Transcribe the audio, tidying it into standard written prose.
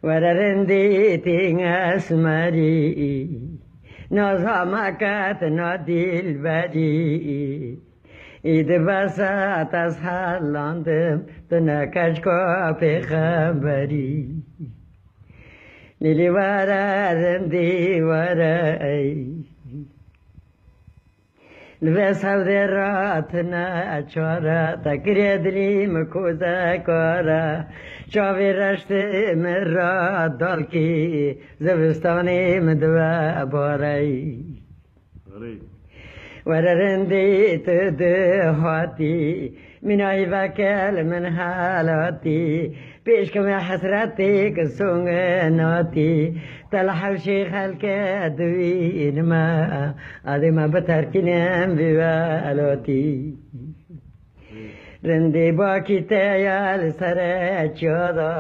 وررندي تينغس مري نظامكات ناديل بدي إذ بسا تسهلاندم تنكشكو بخبري للي وررندي ورأي لبس هودراتنا چورا تکریدلی مکوزا کورا چاوی رشت مرا دالکی زبستانی مدوا بارای وررندی تدهاتی من عیبکل من حالاتی پیشکم حسرتی کسونگناتی تلحو شیخ الكدوين ما هذه ما بتركنهم بوالوتي رندي باكي تيال سرچودا